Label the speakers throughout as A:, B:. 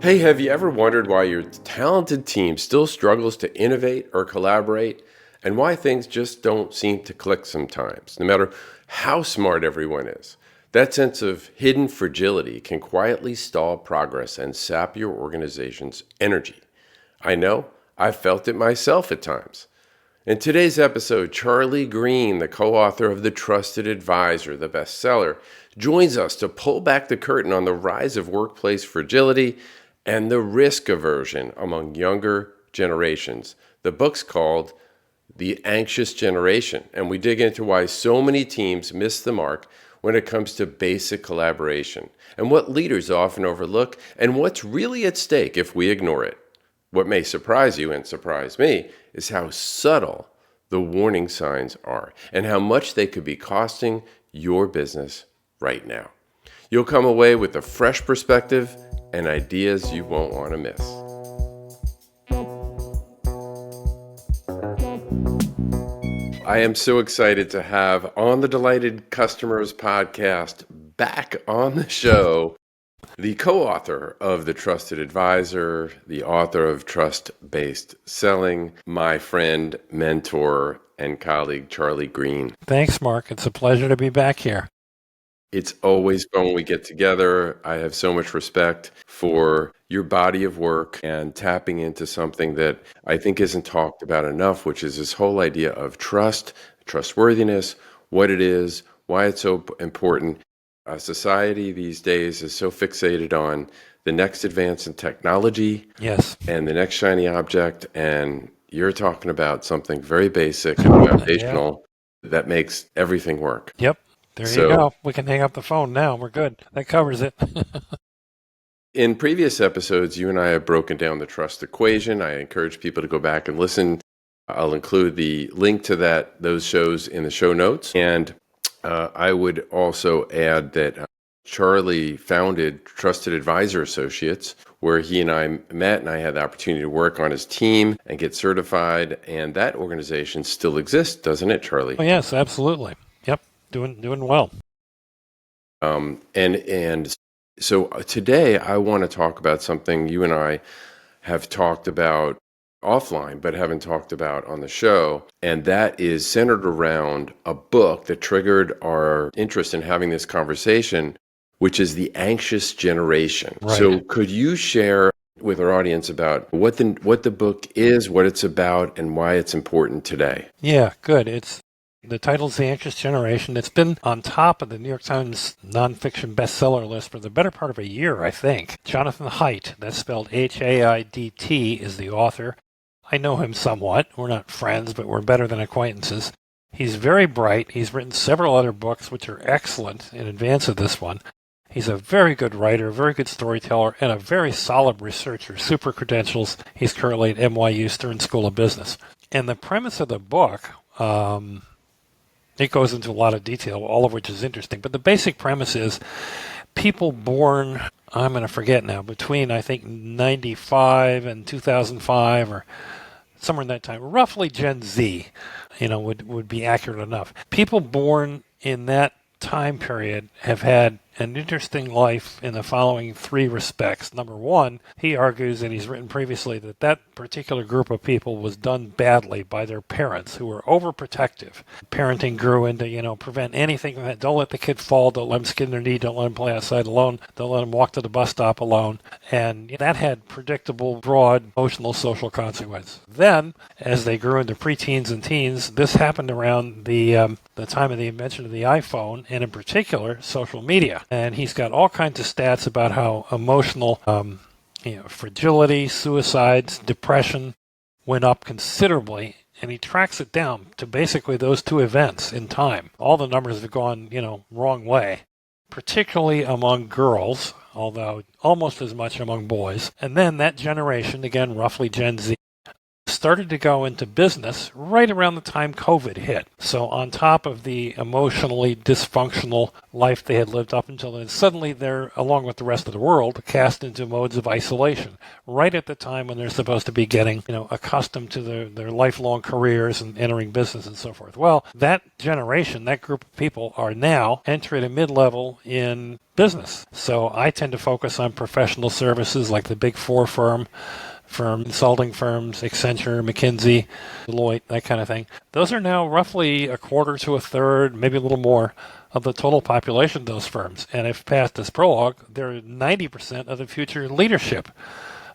A: Hey, have you ever wondered why your talented team still struggles to innovate or collaborate, and why things just don't seem to click sometimes, no matter how smart everyone is? That sense of hidden fragility can quietly stall progress and sap your organization's energy. I know, I've felt it myself at times. In today's episode, Charlie Green, the co author of The Trusted Advisor, the bestseller, joins us to pull back the curtain on the rise of workplace fragility and the risk aversion among younger generations. The book's called The Anxious Generation, and we dig into why so many teams miss the mark when it comes to basic collaboration, and what leaders often overlook, and what's really at stake if we ignore it. What may surprise you and surprise me is how subtle the warning signs are and how much they could be costing your business right now. You'll come away with a fresh perspective and ideas you won't want to miss. I am so excited to have On the Delighted Customers podcast back on the show the co-author of The Trusted Advisor, the author of Trust-Based Selling, my friend, mentor, and colleague, Charlie Green.
B: Thanks, Mark. It's a pleasure to be back here.
A: It's always fun when we get together. I have so much respect for your body of work and tapping into something that I think isn't talked about enough, which is this whole idea of trust, trustworthiness, what it is, why it's so important. Society these days is so fixated on the next advance in technology,
B: Yes,
A: and the next shiny object, and you're talking about something very basic and foundational that makes everything work.
B: Yep. There you go. We can hang up the phone now. We're good. That covers it.
A: In previous episodes, you and I have broken down the trust equation. I encourage people to go back and listen. I'll include the link to those shows in the show notes. And I would also add that Charlie founded Trusted Advisor Associates, where he and I met, and I had the opportunity to work on his team and get certified. And that organization still exists, doesn't it, Charlie?
B: Oh, yes, absolutely. Yep, doing well.
A: And so today I want to talk about something you and I have talked about offline, but haven't talked about on the show. And that is centered around a book that triggered our interest in having this conversation, which is The Anxious Generation.
B: Right.
A: So could you share with our audience about what the book is, what it's about, and why it's important today?
B: Yeah, good. The title's The Anxious Generation. It's been on top of the New York Times nonfiction bestseller list for the better part of a year, I think. Jonathan Haidt, that's spelled Haidt, is the author. I know him somewhat. We're not friends, but we're better than acquaintances. He's very bright. He's written several other books, which are excellent in advance of this one. He's a very good writer, very good storyteller, and a very solid researcher. Super credentials. He's currently at NYU Stern School of Business. And the premise of the book, it goes into a lot of detail, all of which is interesting. But the basic premise is people born, I'm going to forget now, between, I think, 95 and 2005 or somewhere in that time, roughly Gen Z, would be accurate enough. People born in that time period have had an interesting life in the following three respects. Number one, he argues, and he's written previously, that particular group of people was done badly by their parents who were overprotective. Parenting grew into, prevent anything from that. Don't let the kid fall. Don't let him skin their knee. Don't let him play outside alone. Don't let him walk to the bus stop alone. And that had predictable, broad, emotional, social consequences. Then, as they grew into preteens and teens, this happened around the time of the invention of the iPhone, and in particular, social media. And he's got all kinds of stats about how emotional fragility, suicides, depression went up considerably. And he tracks it down to basically those two events in time. All the numbers have gone, wrong way, particularly among girls, although almost as much among boys. And then that generation, again, roughly Gen Z, started to go into business right around the time COVID hit. So on top of the emotionally dysfunctional life they had lived up until then, suddenly they're, along with the rest of the world, cast into modes of isolation, right at the time when they're supposed to be getting, accustomed to their lifelong careers and entering business and so forth. Well, that generation, that group of people are now entering a mid-level in business. So I tend to focus on professional services like the Big Four consulting firms, Accenture, McKinsey, Deloitte, that kind of thing. Those are now roughly a quarter to a third, maybe a little more, of the total population of those firms. And if past this prologue, they're 90% of the future leadership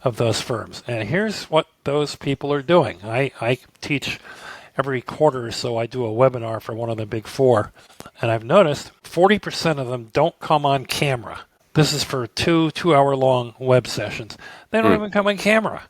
B: of those firms. And here's what those people are doing. I teach every quarter or so. I do a webinar for one of the Big Four. And I've noticed 40% of them don't come on camera. This is for two-hour-long web sessions. They don't even come on camera.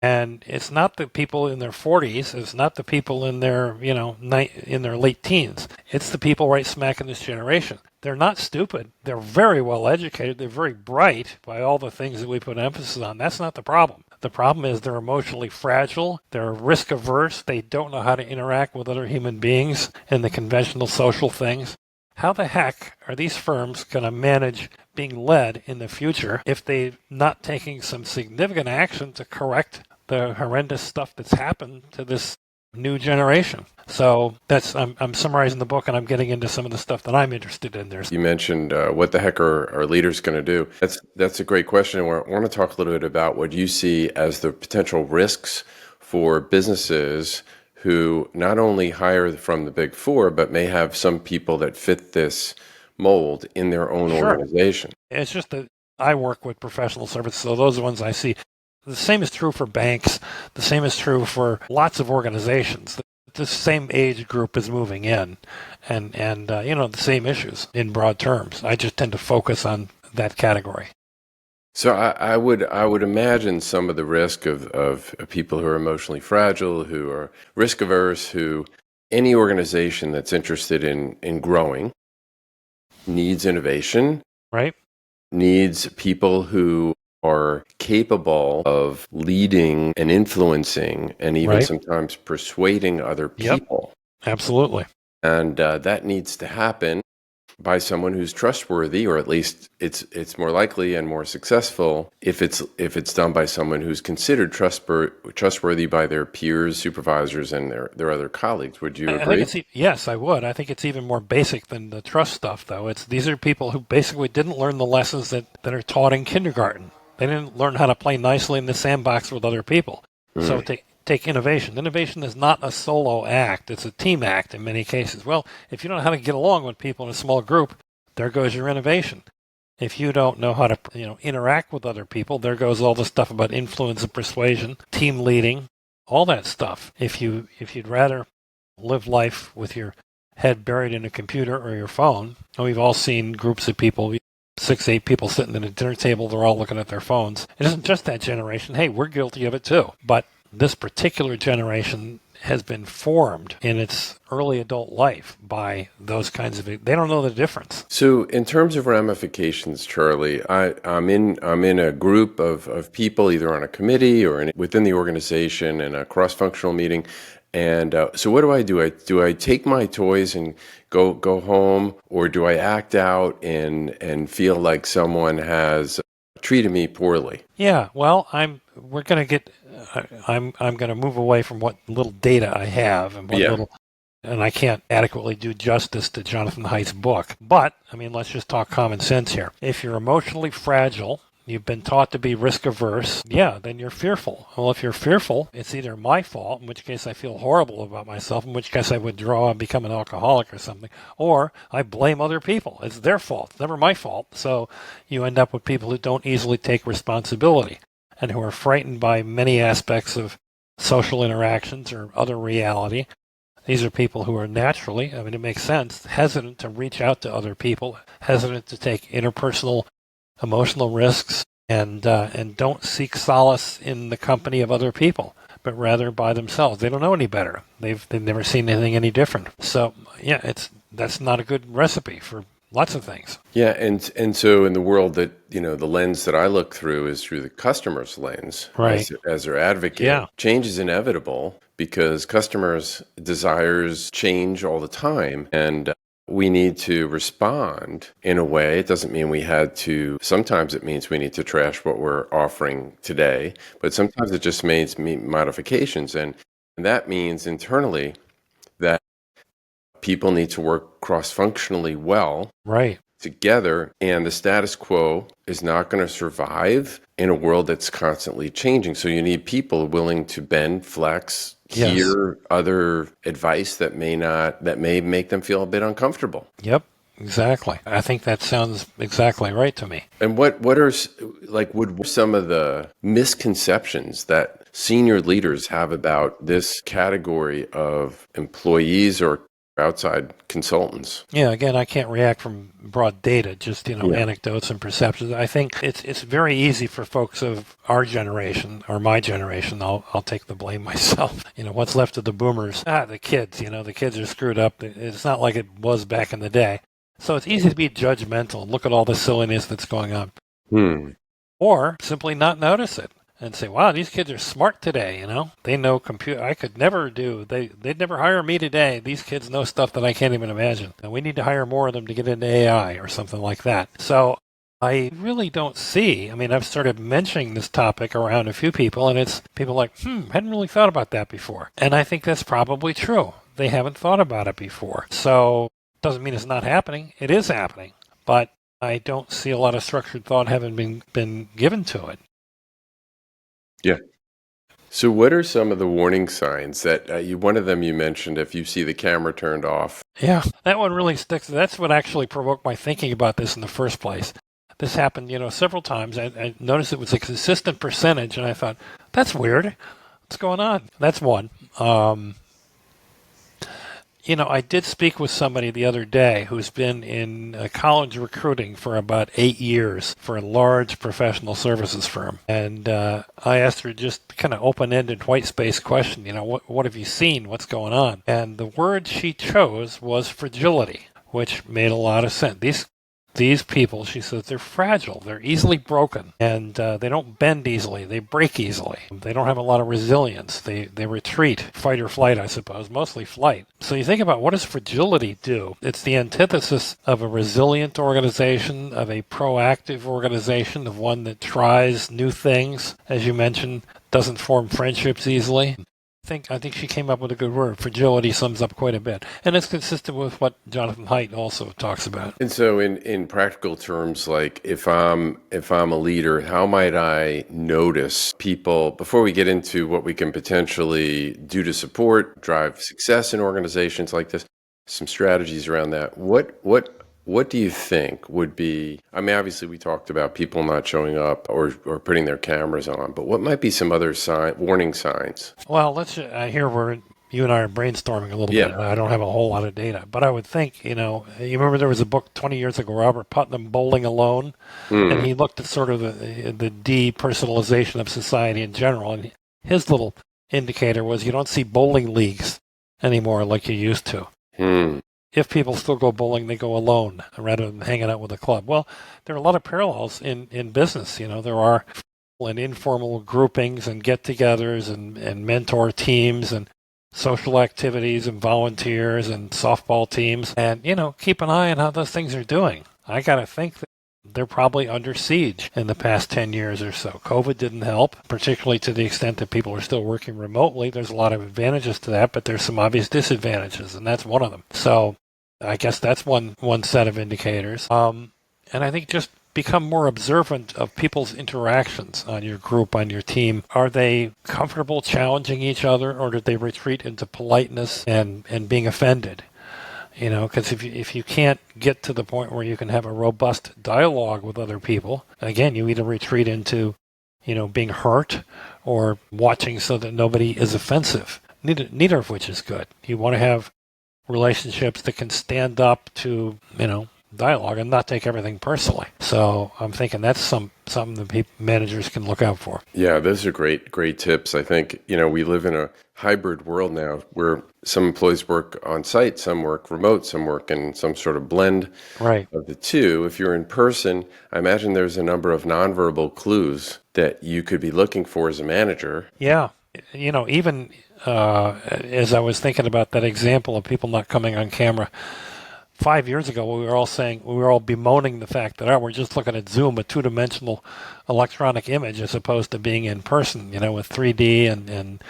B: And it's not the people in their 40s. It's not the people in their, in their late teens. It's the people right smack in this generation. They're not stupid. They're very well educated. They're very bright by all the things that we put emphasis on. That's not the problem. The problem is they're emotionally fragile. They're risk averse. They don't know how to interact with other human beings and the conventional social things. How the heck are these firms going to manage being led in the future if they're not taking some significant action to correct the horrendous stuff that's happened to this new generation? So I'm summarizing the book, and I'm getting into some of the stuff that I'm interested in there.
A: You mentioned what the heck are leaders going to do? That's a great question. And I want to talk a little bit about what you see as the potential risks for businesses who not only hire from the Big Four, but may have some people that fit this mold in their own organization.
B: It's just that I work with professional services, so those are the ones I see. The same is true for banks. The same is true for lots of organizations. The same age group is moving in, and the same issues in broad terms. I just tend to focus on that category.
A: So I would imagine some of the risk of people who are emotionally fragile, who are risk averse, who any organization that's interested in growing needs innovation,
B: right?
A: Needs people who are capable of leading and influencing and even sometimes persuading other people.
B: Yep, absolutely.
A: And that needs to happen by someone who's trustworthy, or at least it's more likely and more successful if it's done by someone who's considered trustworthy by their peers, supervisors, and their other colleagues. Would you agree?
B: Yes, I would. I think it's even more basic than the trust stuff, though. These are people who basically didn't learn the lessons that are taught in kindergarten. They didn't learn how to play nicely in the sandbox with other people. So take innovation. Innovation is not a solo act. It's a team act in many cases. Well, if you don't know how to get along with people in a small group, there goes your innovation. If you don't know how to interact with other people, there goes all the stuff about influence and persuasion, team leading, all that stuff. If you'd rather live life with your head buried in a computer or your phone, and we've all seen groups of people, 6-8 people sitting at a dinner table, they're all looking at their phones. It isn't just that generation. Hey, we're guilty of it too. But this particular generation has been formed in its early adult life by those kinds of. They don't know the difference.
A: So, in terms of ramifications, Charlie, I'm in a group of people, either on a committee or within the organization, in a cross-functional meeting. And so, what do? Do I take my toys and go home, or do I act out and feel like someone has treated me poorly?
B: Yeah, well, I'm going to move away from what little data I have and I can't adequately do justice to Jonathan Haidt's book. But let's just talk common sense here. If you're emotionally fragile, you've been taught to be risk averse, then you're fearful. Well, if you're fearful, it's either my fault, in which case I feel horrible about myself, in which case I withdraw and become an alcoholic or something, or I blame other people. It's their fault. It's never my fault. So you end up with people who don't easily take responsibility and who are frightened by many aspects of social interactions or other reality. These are people who are naturally, it makes sense, hesitant to reach out to other people, hesitant to take interpersonal emotional risks, and don't seek solace in the company of other people, but rather by themselves. They don't know any better. They've never seen anything any different. So that's not a good recipe for lots of things.
A: Yeah, and so in the world that, the lens that I look through is through the customer's lens
B: Right.
A: as their advocate.
B: Yeah.
A: Change is inevitable because customers' desires change all the time, and we need to respond in a way. It doesn't mean we had to, sometimes it means we need to trash what we're offering today, but sometimes it just means modifications. And that means internally that people need to work cross-functionally well
B: Right.
A: together, and the status quo is not going to survive in a world that's constantly changing. So you need people willing to bend, flex,
B: Yes.
A: hear other advice that may make them feel a bit uncomfortable.
B: Yep. Exactly. I think that sounds exactly right to me.
A: And what are like would some of the misconceptions that senior leaders have about this category of employees or outside consultants?
B: Yeah, again, I can't react from broad data, just,
A: Yeah.
B: anecdotes and perceptions. I think it's very easy for folks of our generation or my generation. I'll take the blame myself. What's left of the boomers? The kids, the kids are screwed up. It's not like it was back in the day. So it's easy to be judgmental and look at all the silliness that's going on,
A: Hmm.
B: or simply not notice it and say, "Wow, these kids are smart today." They know computer. I could never do. They'd never hire me today. These kids know stuff that I can't even imagine, and we need to hire more of them to get into AI or something like that. So I really don't see. I mean, I've started mentioning this topic around a few people, and it's people like, hadn't really thought about that before. And I think that's probably true. They haven't thought about it before. So doesn't mean it's not happening. It is happening, but I don't see a lot of structured thought having been given to it.
A: Yeah. So, what are some of the warning signs that one of them you mentioned, if you see the camera turned off?
B: Yeah, that one really sticks. That's what actually provoked my thinking about this in the first place. This happened, several times. I noticed it was a consistent percentage, and I thought, that's weird. What's going on? That's one. I did speak with somebody the other day who's been in college recruiting for about 8 years for a large professional services firm. And I asked her just kind of open-ended white space question, what have you seen? What's going on? And the word she chose was fragility, which made a lot of sense. These people, she says, they're fragile. They're easily broken, and they don't bend easily. They break easily. They don't have a lot of resilience. They retreat, fight or flight, I suppose, mostly flight. So you think about what does fragility do? It's the antithesis of a resilient organization, of a proactive organization, of one that tries new things, as you mentioned, doesn't form friendships easily. I think she came up with a good word. Fragility sums up quite a bit, and it's consistent with what Jonathan Haidt also talks about.
A: And so, in practical terms, like if I'm a leader, how might I notice people before we get into what we can potentially do to support, drive success in organizations like this? Some strategies around that. What do you think would be? I mean, obviously, we talked about people not showing up or putting their cameras on, but what might be some other warning signs?
B: Well, I hear where you and I are brainstorming a little
A: Yeah.
B: bit. I don't have a whole lot of data, but I would think, you remember there was a book 20 years ago, Robert Putnam, Bowling Alone, and he looked at sort of the depersonalization of society in general, and his little indicator was you don't see bowling leagues anymore like you used to.
A: Hmm.
B: If people still go bowling, they go alone rather than hanging out with a club. Well, there are a lot of parallels in business. There are and informal groupings and get-togethers and mentor teams and social activities and volunteers and softball teams. And, keep an eye on how those things are doing. I got to think that they're probably under siege in the past 10 years or so. COVID didn't help, particularly to the extent that people are still working remotely. There's a lot of advantages to that, but there's some obvious disadvantages, and that's one of them. So I guess that's one set of indicators. And I think just become more observant of people's interactions on your group, on your team. Are they comfortable challenging each other, or do they retreat into politeness and being offended? Because if you can't get to the point where you can have a robust dialogue with other people, again, you either retreat into, being hurt or watching so that nobody is offensive. Neither of which is good. You want to have relationships that can stand up to, dialogue and not take everything personally. So I'm thinking that's something that managers can look out for.
A: Yeah, those are great tips. I think, we live in a hybrid world now where some employees work on site, some work remote, some work in some sort of blend
B: Right.
A: of the two. If you're in person, I imagine there's a number of nonverbal clues that you could be looking for as a manager.
B: Yeah. Even as I was thinking about that example of people not coming on camera, 5 years ago, we were all bemoaning the fact that we're just looking at Zoom, a two-dimensional electronic image, as opposed to being in person, with 3D and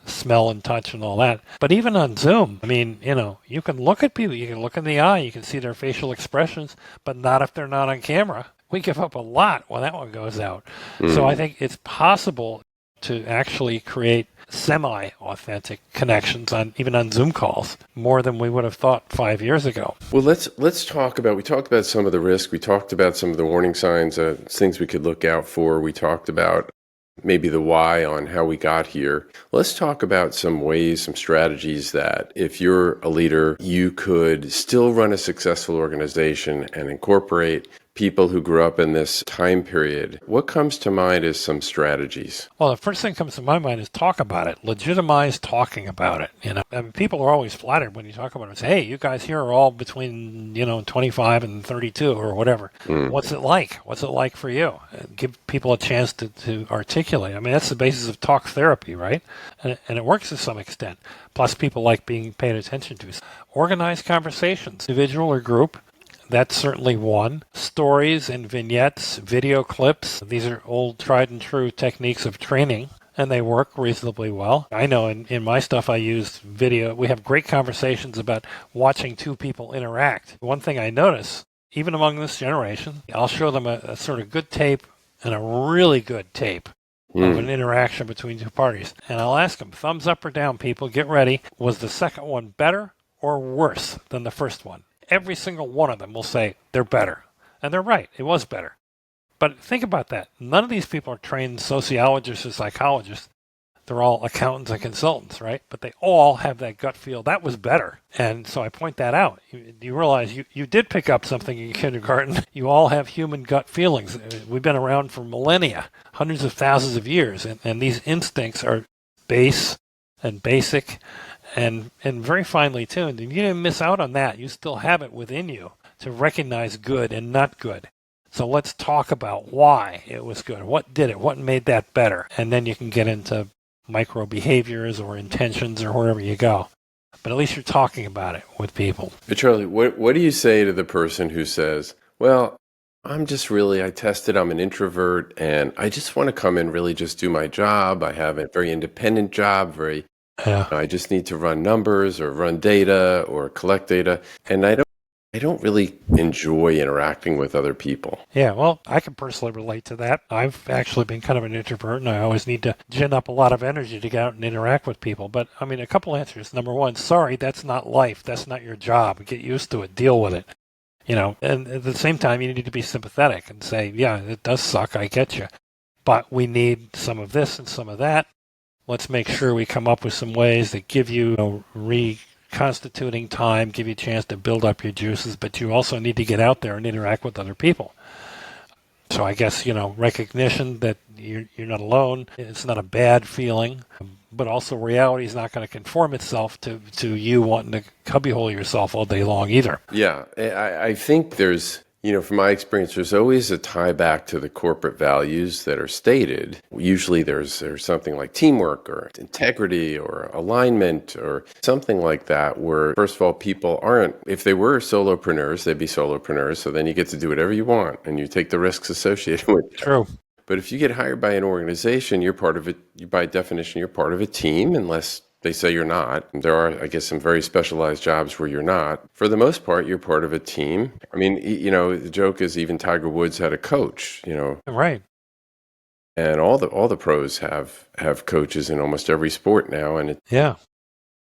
B: smell and touch and all that. But even on Zoom, I mean, you can look at people, you can look in the eye, you can see their facial expressions, but not if they're not on camera. We give up a lot when that one goes out. So I think it's possible to actually create semi-authentic connections even on Zoom calls more than we would have thought 5 years ago.
A: Well, let's talk about, we talked about some of the risk. We talked about some of the warning signs, things we could look out for. We talked about maybe the why on how we got here. Let's talk about some ways, some strategies that if you're a leader, you could still run a successful organization and incorporate people who grew up in this time period. What comes to mind is some strategies?
B: Well, the first thing that comes to my mind is talk about it. Legitimize talking about it. I mean, people are always flattered when you talk about it. Say, hey, you guys here are all between 25 and 32 or whatever. What's it like? What's it like for you? Give people a chance to articulate. I mean, that's the basis of talk therapy, right? And it works to some extent. Plus, people like being paid attention to. Organize conversations, individual or group. That's certainly one. Stories and vignettes, video clips. These are old tried and true techniques of training, and they work reasonably well. I know in my stuff I use video. We have great conversations about watching two people interact. One thing I notice, even among this generation, I'll show them a sort of good tape and a really good tape of an interaction between two parties. And I'll ask them, thumbs up or down, people, get ready. Was the second one better or worse than the first one? Every single one of them will say they're better. And they're right. It was better. But think about that. None of these people are trained sociologists or psychologists. They're all accountants and consultants, right? But they all have that gut feel. That was better. And so I point that out. You realize you did pick up something in kindergarten. You all have human gut feelings. We've been around for millennia, hundreds of thousands of years. And these instincts are base and basic and very finely tuned. And you didn't miss out on that. You still have it within you to recognize good and not good. So let's talk about why it was good. What did it? What made that better? And then you can get into micro behaviors or intentions or wherever you go. But at least you're talking about it with people.
A: But Charlie, what do you say to the person who says, well, I tested, I'm an introvert, and I just want to come in, really just do my job. I have a very independent job, I just need to run numbers or run data or collect data. And I don't really enjoy interacting with other people.
B: Yeah, well, I can personally relate to that. I've actually been kind of an introvert, and I always need to gin up a lot of energy to get out and interact with people. But, I mean, a couple answers. Number one, sorry, that's not life. That's not your job. Get used to it. Deal with it. And at the same time, you need to be sympathetic and say, yeah, it does suck. I get you. But we need some of this and some of that. Let's make sure we come up with some ways that give you reconstituting time, give you a chance to build up your juices, but you also need to get out there and interact with other people. So I guess, recognition that you're not alone, it's not a bad feeling, but also reality is not going to conform itself to you wanting to cubbyhole yourself all day long either.
A: Yeah, I think there's, from my experience, there's always a tie back to the corporate values that are stated. Usually there's something like teamwork or integrity or alignment or something like that where, first of all, people aren't, if they were solopreneurs, they'd be solopreneurs. So then you get to do whatever you want and you take the risks associated with it.
B: True.
A: But if you get hired by an organization, you're part of it. By definition, you're part of a team, unless they say you're not. There are, I guess, some very specialized jobs where you're not. For the most part, you're part of a team. I mean, the joke is even Tiger Woods had a coach,
B: Right.
A: And all the pros have coaches in almost every sport now. And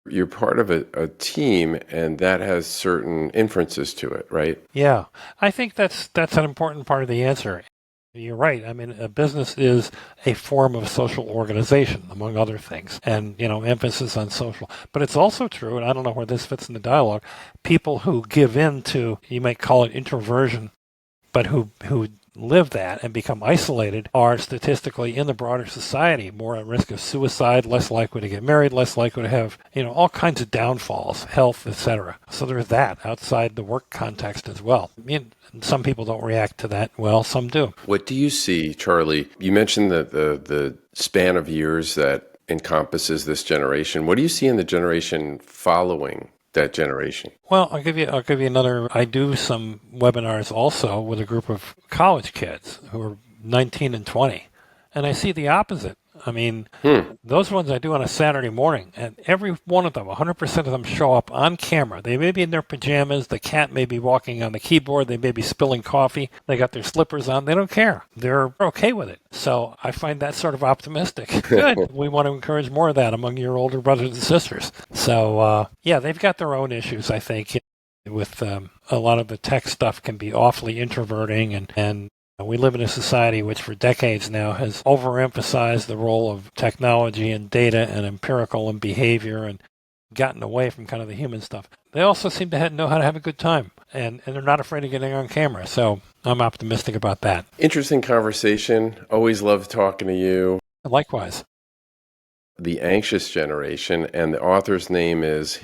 A: you're part of a team, and that has certain inferences to it, right?
B: Yeah. I think that's an important part of the answer. You're right. I mean, a business is a form of social organization, among other things, and, emphasis on social. But it's also true, and I don't know where this fits in the dialogue, people who give in to, you might call it introversion, but who live that and become isolated are statistically in the broader society more at risk of suicide, less likely to get married, less likely to have, all kinds of downfalls, health, etc. So there's that outside the work context as well. Some people don't react to that well, some do.
A: What do you see, Charlie? You mentioned the span of years that encompasses this generation. What do you see in the generation following that generation?
B: Well, I'll give you another. I do some webinars also with a group of college kids who are 19 and 20, and I see the opposite. I mean, those ones I do on a Saturday morning, and every one of them, 100% of them show up on camera. They may be in their pajamas, the cat may be walking on the keyboard, they may be spilling coffee, they got their slippers on, they don't care. They're okay with it. So I find that sort of optimistic. Good. We want to encourage more of that among your older brothers and sisters. So, they've got their own issues, I think, with a lot of the tech stuff can be awfully introverting and we live in a society which for decades now has overemphasized the role of technology and data and empirical and behavior and gotten away from kind of the human stuff. They also seem to know how to have a good time, and they're not afraid of getting on camera. So I'm optimistic about that.
A: Interesting conversation. Always love talking to you.
B: Likewise.
A: The Anxious Generation, and the author's name is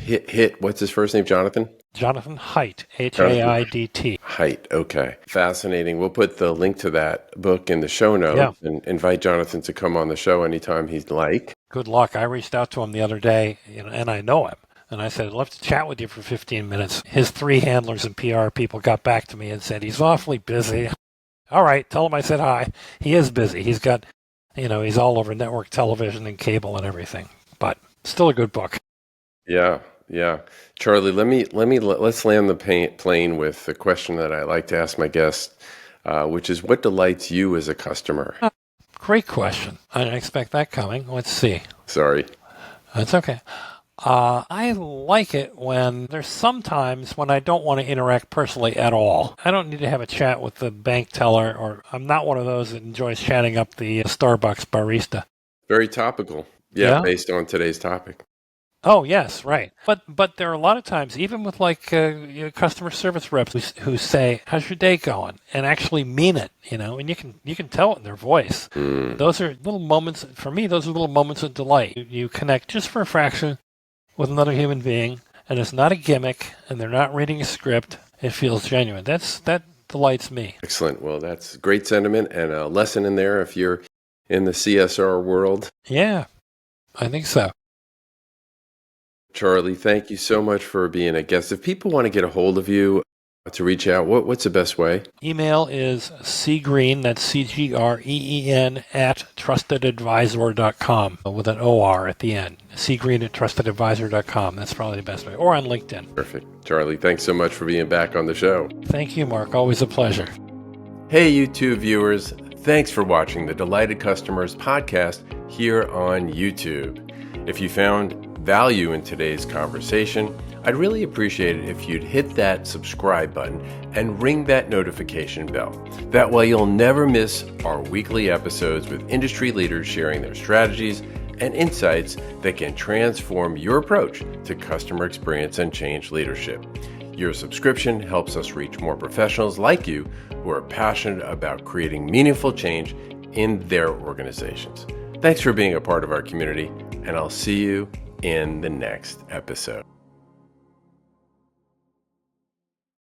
A: what's his first name, Jonathan?
B: Jonathan Haidt, H-A-I-D-T.
A: Haidt, okay. Fascinating. We'll put the link to that book in the show notes and invite Jonathan to come on the show anytime he'd like.
B: Good luck. I reached out to him the other day, and I know him. And I said, I'd love to chat with you for 15 minutes. His 3 handlers and PR people got back to me and said, he's awfully busy. All right, tell him I said hi. He is busy. He's got, he's all over network television and cable and everything. But still a good book.
A: Yeah. Charlie, let's land the plane with the question that I like to ask my guests, which is what delights you as a customer?
B: Great question. I didn't expect that coming. Let's see.
A: Sorry.
B: That's okay. I like it when there's sometimes when I don't want to interact personally at all. I don't need to have a chat with the bank teller, or I'm not one of those that enjoys chatting up the Starbucks barista.
A: Very topical. Yeah, based on today's topic.
B: Oh, yes, right. But there are a lot of times, even with customer service reps who say, how's your day going? And actually mean it, and you can tell it in their voice. Those are little moments, for me, those are little moments of delight. You connect just for a fraction with another human being, and it's not a gimmick, and they're not reading a script. It feels genuine. That delights me.
A: Excellent. Well, that's great sentiment and a lesson in there if you're in the CSR world.
B: Yeah, I think so.
A: Charlie, thank you so much for being a guest. If people want to get a hold of you to reach out, what's the best way?
B: Email is cgreen, that's C-G-R-E-E-N, at trustedadvisor.com with an O-R at the end. cgreen at trustedadvisor.com. That's probably the best way. Or on LinkedIn.
A: Perfect. Charlie, thanks so much for being back on the show.
B: Thank you, Mark. Always a pleasure.
A: Hey, YouTube viewers. Thanks for watching the Delighted Customers podcast here on YouTube. If you found value in today's conversation, I'd really appreciate it if you'd hit that subscribe button and ring that notification bell. That way you'll never miss our weekly episodes with industry leaders sharing their strategies and insights that can transform your approach to customer experience and change leadership. Your subscription helps us reach more professionals like you who are passionate about creating meaningful change in their organizations. Thanks for being a part of our community, and I'll see you in the next episode.